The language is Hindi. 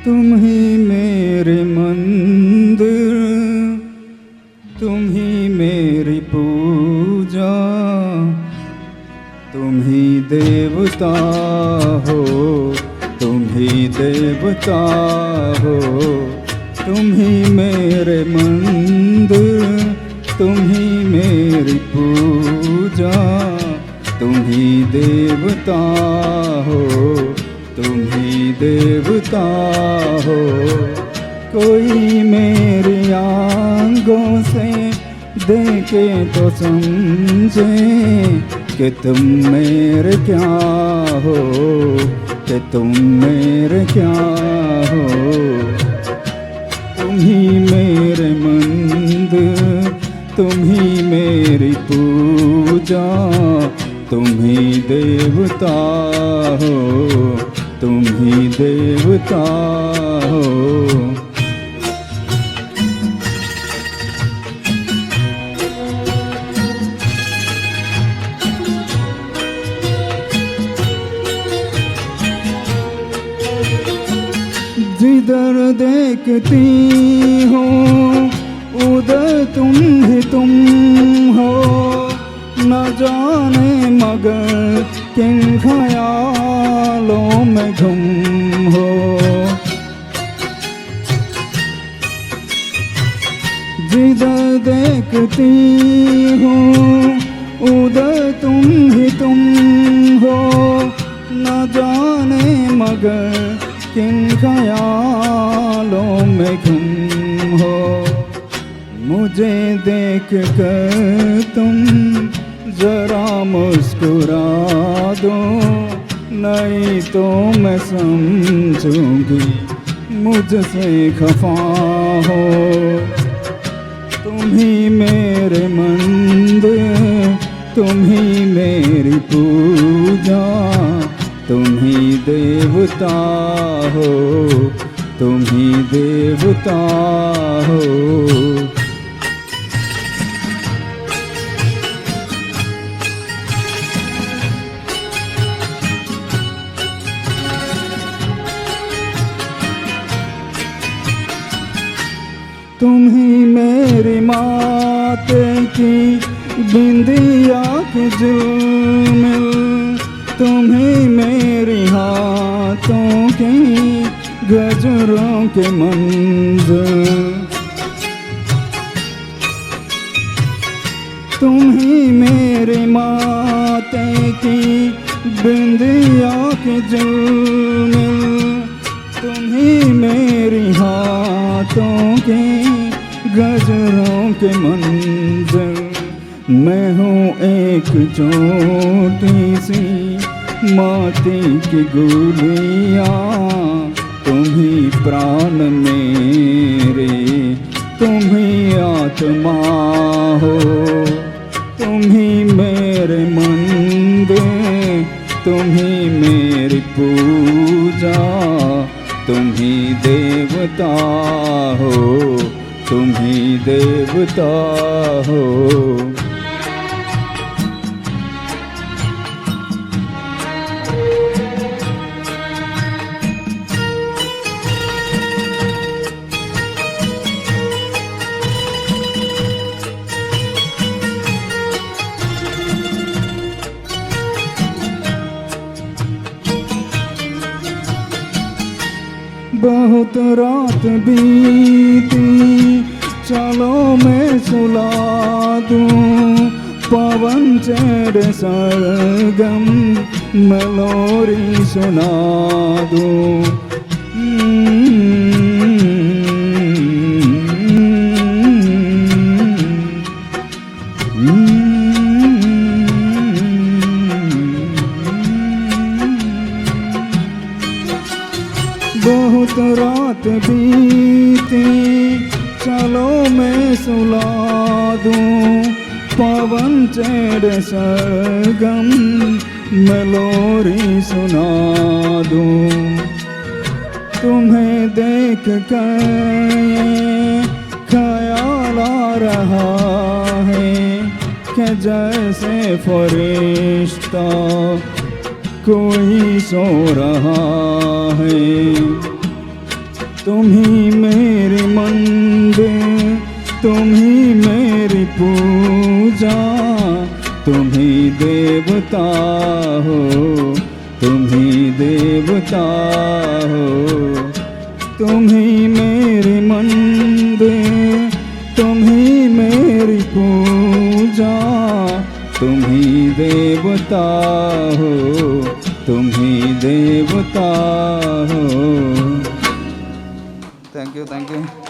तुम ही मेरे मंदिर, तुम ही मेरी पूजा, तुम ही देवता हो, तुम ही देवता हो। तुम ही मेरे मंदिर, तुम ही मेरी पूजा, तुम ही देवता हो, तुम ही देवता हो। कोई मेरी आँखों से देखे तो समझे कि तुम मेरे क्या हो, कि तुम मेरे क्या हो। तुम ही मेरे मंदिर, तुम ही मेरी पूजा, तुम ही देवता हो, तुम ही देवता हो। जिधर देखती हो उधर तुम ही तुम हो, न जाने मगर किन ख्यालों में गुम हो। जिधर देखती हो उधर तुम ही तुम हो, न जाने मगर किन ख्यालों में गुम हो। मुझे देख कर तुम जरा मुस्कुरा दो, नहीं तो मैं समझूंगी मुझसे खफा हो। तुम ही मेरे मंदिर, तुम ही मेरी पूजा, तुम ही देवता हो, तुम ही देवता हो। तुम ही मेरी माते की बिंदिया की झिलमिल, तुम ही मेरी हाथों की गजरों के मंज़िल। तुम ही मेरी माते की बिंदिया की झिलमिल, तुम ही मेरी हाथों की गजरों के मंज़िल। मैं हूँ एक छोटी सी माटी की गुड़िया, तुम ही प्राण मेरे, तुम ही आत्मा हो। तुम ही मेरे मंदिर, तुम ही मेरी पूजा, तुम ही देवता हो, तुम ही देवता हो। बहुत रात बीती, चलो मैं सुला दूं पवन छेड़े सरगम, मेलोरी सुना दूं। बहुत रात बीती, चलो मैं सुला दूं पवन छेड़े सरगम, मेलोरी सुना दूं। तुम्हें देख कर ख्याल आ रहा है कि जैसे फरिश्ता कोई सो रहा है। तुम ही मेरी मंदिर, तुम ही मेरी पूजा, तुम ही देवता हो, तुम ही देवता हो। तुम ही मेरी मंदिर, तुम ही मेरी पूजा, तुम ही देवता हो, तुम ही देवता हो। Thank you, thank you.